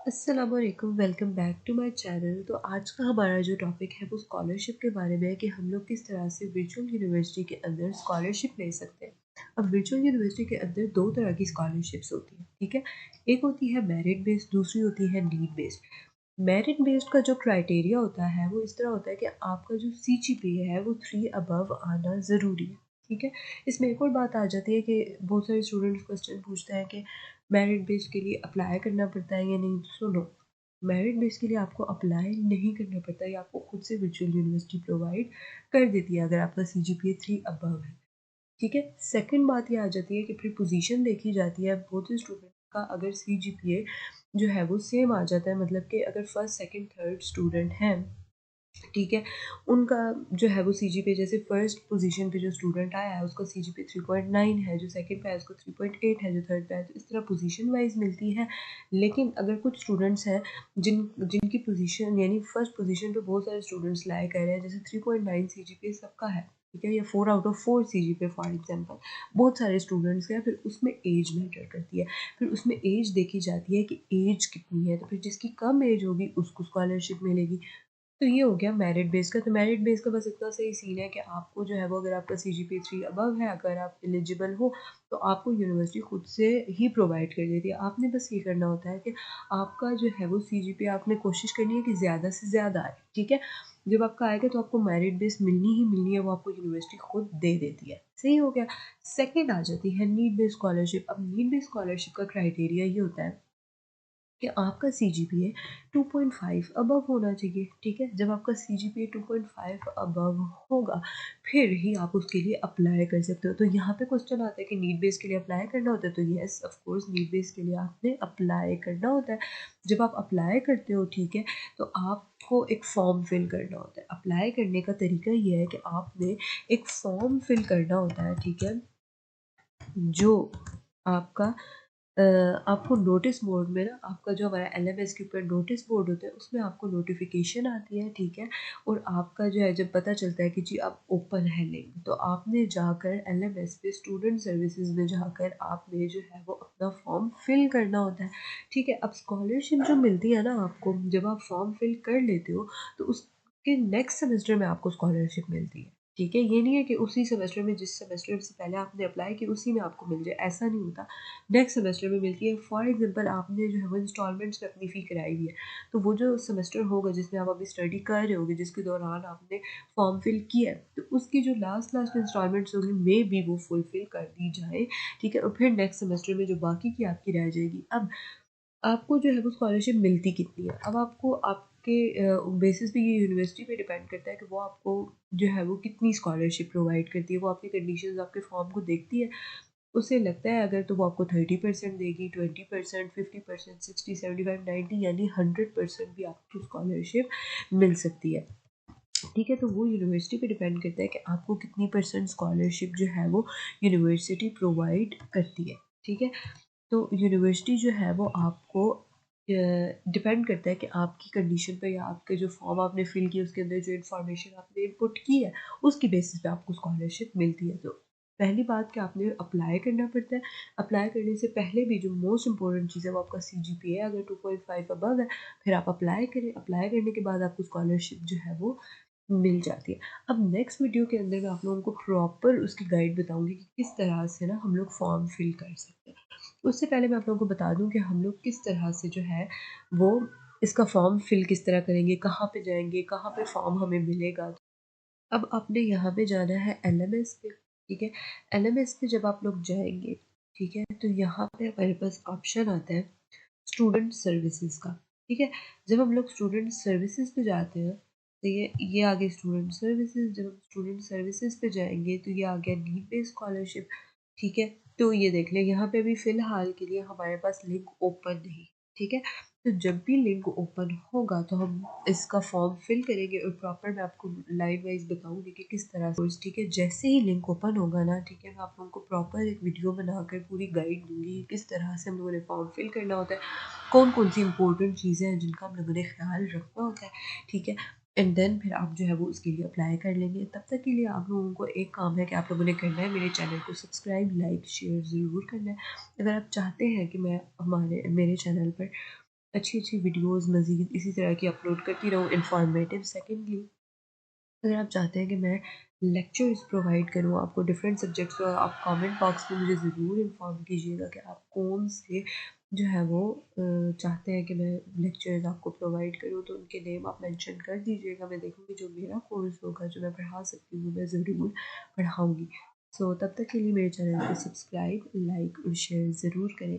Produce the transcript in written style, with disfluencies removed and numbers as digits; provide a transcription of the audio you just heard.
अस्सलाम वालेकुम, welcome back to my channel. तो आज का हमारा जो टॉपिक है वो स्कॉलरशिप के बारे में है कि हम लोग किस तरह से वर्चुअल यूनिवर्सिटी के अंदर स्कॉलरशिप ले सकते हैं। अब वर्चुअल यूनिवर्सिटी के अंदर दो तरह की स्कॉलरशिप्स होती हैं, ठीक है। एक होती है मेरिट बेस्ड, दूसरी होती है नीड बेस्ड। मेरिट बेस्ड का जो क्राइटेरिया होता है वो इस तरह होता है कि आपका जो CGPA है वो 3 अबव आना ज़रूरी है, ठीक है। इसमें एक और बात आ जाती है कि बहुत सारे स्टूडेंट्स क्वेश्चन पूछते हैं कि मेरिट बेस्ड के लिए अप्लाई करना पड़ता है या नहीं। सुनो, मेरिट बेस्ड के लिए आपको अप्लाई नहीं करना पड़ता, ये आपको खुद से वर्चुअल यूनिवर्सिटी प्रोवाइड कर देती है अगर आपका CGPA 3 अबव है, ठीक है। सेकंड बात ये आ जाती है कि फिर पोजीशन देखी जाती है बहुत से स्टूडेंट का। अगर CGPA जो है वो सेम आ जाता है, मतलब कि अगर फर्स्ट सेकंड थर्ड स्टूडेंट हैं, ठीक है, उनका जो है वो CGPA, जैसे फर्स्ट पोजीशन पे जो स्टूडेंट आया है उसका CGPA 3.9 है, जो सेकंड पे है उसको 3.8 है, जो थर्ड पे है, तो इस तरह पोजीशन वाइज मिलती है। लेकिन अगर कुछ स्टूडेंट्स हैं जिनकी पोजीशन यानी फर्स्ट पोजीशन पे बहुत सारे स्टूडेंट्स लाए कर रहे हैं, जैसे 3.9 CGPA सबका है, ठीक है, या 4 out of 4 CGPA for example, बहुत सारे स्टूडेंट्स का है, फिर उसमें एज मैटर करती है। फिर उसमें एज देखी जाती है कि एज कितनी है, तो फिर जिसकी कम एज होगी उसको स्कॉलरशिप मिलेगी। तो ये हो गया मेरिट बेस का। तो मेरिट बेस का बस इतना सही सीन है कि आपको जो है वो, अगर आपका CGPA 3 अबव है, अगर आप एलिजिबल हो, तो आपको यूनिवर्सिटी खुद से ही प्रोवाइड कर देती है। आपने बस ये करना होता है कि आपका जो है वो CGPA आपने कोशिश करनी है कि ज़्यादा से ज़्यादा आए, ठीक है। जब आपका आएगा तो आपको मेरिट बेस मिलनी ही मिलनी है, वो आपको यूनिवर्सिटी खुद दे देती है। सही हो गया। सेकेंड आ जाती है नीड बेस्ड स्कॉलरशिप। अब नीड बेस्ड स्कॉलरशिप का क्राइटेरिया ये होता है कि आपका CGPA 2.5 अबव होना चाहिए, ठीक है। जब आपका CGPA 2.5 अबव होगा, फिर ही आप उसके लिए अप्लाई कर सकते हो। तो यहाँ पे क्वेश्चन आता है कि नीड बेस के लिए अप्लाई करना होता है, तो yes of course need base के लिए आपने अप्लाई करना होता है। जब आप अप्लाई करते हो, ठीक है, तो आपको एक फॉर्म फिल करना होता है। अप्लाई करने का तरीका ये है कि आपने एक फॉर्म फिल करना होता है, ठीक है, जो आपका अ, आपको नोटिस बोर्ड में ना, आपका जो हमारा LMS के ऊपर नोटिस बोर्ड होता है उसमें आपको नोटिफिकेशन आती है, ठीक है। और आपका जो है जब पता चलता है कि जी अब ओपन है लिंक, तो आपने जाकर LMS पे स्टूडेंट सर्विसेज में जाकर आपने जो है वो अपना फॉर्म फिल करना होता है, ठीक है। अब स्कॉलरशिप जो मिलती है ना आपको, जब आप फॉर्म फिल कर लेते हो तो उसके नेक्स्ट सेमेस्टर में आपको स्कॉलरशिप मिलती है, ठीक है। ये नहीं है कि उसी सेमेस्टर में, जिस सेमेस्टर से पहले आपने अप्लाई किया उसी में आपको मिल जाए, ऐसा नहीं होता। नेक्स्ट सेमेस्टर में मिलती है। फॉर एग्जांपल आपने जो है वो इंस्टॉलमेंट्स में अपनी फ़ी कराई हुई है, तो वो जो सेमेस्टर होगा जिसमें आप अभी स्टडी कर रहे होगे, जिसके दौरान आपने फॉर्म फिल किया है, तो उसकी जो लास्ट इंस्टॉलमेंट्स होंगी मे बी वो फुलफिल कर दी जाए, ठीक है। और फिर नेक्स्ट सेमेस्टर में जो बाकी की आपकी रह जाएगी। अब आपको जो है वो स्कॉलरशिप मिलती कितनी है, अब आपको आपके बेसिस पे, ये यूनिवर्सिटी पे डिपेंड करता है कि वो आपको जो है वो कितनी स्कॉलरशिप प्रोवाइड करती है। वो आपकी कंडीशंस आपके फॉर्म को देखती है, उसे लगता है अगर, तो वो आपको 30% देगी, 20%, 50%, 60, 75, 90 यानी 100% भी आपको स्कॉलरशिप मिल सकती है, ठीक है। तो वो यूनिवर्सिटी पे डिपेंड करता है कि आपको कितनी परसेंट स्कॉलरशिप जो है वो यूनिवर्सिटी प्रोवाइड करती है, ठीक है। तो यूनिवर्सिटी जो है वो आपको डिपेंड करता है कि आपकी कंडीशन पे, या आपके जो फॉर्म आपने फिल किया उसके अंदर जो इन्फॉर्मेशन आपने इनपुट की है उसकी बेसिस पे आपको स्कॉलरशिप मिलती है। तो पहली बात कि आपने अप्लाई करना पड़ता है। अप्लाई करने से पहले भी जो मोस्ट इंपॉर्टेंट चीज़ है वो आपका CGPA अगर 2.5 अबव है, फिर आप अप्लाई करें। अप्लाई करने के बाद आपको स्कॉलरशिप जो है वो मिल जाती है। अब नेक्स्ट वीडियो के अंदर मैं आप लोगों को प्रॉपर उसकी गाइड बताऊंगी कि किस तरह से ना हम लोग फॉर्म फिल कर सकते हैं। उससे पहले मैं आप लोगों को बता दूं कि हम लोग किस तरह से जो है वो इसका फॉर्म फिल किस तरह करेंगे, कहाँ पे जाएंगे, कहाँ पे फॉर्म हमें मिलेगा। अब आपने यहाँ पे जाना है LMS पे, ठीक है। LMS पे जब आप लोग जाएंगे, ठीक है, तो यहाँ पे हमारे पास ऑप्शन आता है स्टूडेंट सर्विसेज का, ठीक है। जब हम लोग स्टूडेंट सर्विसेज पे जाते हैं तो ये आ गया स्टूडेंट सर्विसेज। जब हम स्टूडेंट सर्विसेज पे जाएंगे तो ये आ गया नीड बेस्ड स्कॉलरशिप, ठीक है। तो ये देख लें, यहाँ पे भी फिलहाल के लिए हमारे पास लिंक ओपन नहीं, ठीक है। तो जब भी लिंक ओपन होगा तो हम इसका फॉर्म फिल करेंगे और प्रॉपर मैं आपको लाइव वाइज बताऊंगी कि किस तरह से, ठीक है। जैसे ही लिंक ओपन होगा ना, ठीक है, मैं आप लोगों को प्रॉपर एक वीडियो बनाकर पूरी गाइड दूंगी किस तरह से हम लोगों ने फॉर्म फिल करना होता है, कौन कौन सी इंपॉर्टेंट चीज़ें हैं जिनका हम लोगों ने ख्याल रखना होता है, ठीक है। एंड देन फिर आप जो है वो उसके लिए अप्लाई कर लेंगे। तब तक के लिए आप लोगों को एक काम है कि आप लोगों ने करना है, मेरे चैनल को सब्सक्राइब, लाइक, शेयर ज़रूर करना है। अगर आप चाहते हैं कि मैं मेरे चैनल पर अच्छी अच्छी वीडियोस मज़ीद इसी तरह की अपलोड करती रहूँ इन्फॉर्मेटिव। सेकेंडली, अगर आप चाहते हैं कि मैं लेक्चर्स प्रोवाइड करूँ आपको डिफरेंट सब्जेक्ट्स पर, आप कमेंट बॉक्स में मुझे ज़रूर इन्फॉर्म कीजिएगा कि आप कौन से जो है वो चाहते हैं कि मैं लेक्चर्स आपको प्रोवाइड करूँ, तो उनके नेम आप मेंशन कर दीजिएगा। मैं देखूँगी जो मेरा कोर्स होगा जो मैं पढ़ा सकती हूँ मैं ज़रूर पढ़ाऊँगी। सो तब तक के लिए मेरे चैनल को सब्सक्राइब, लाइक और शेयर ज़रूर करें।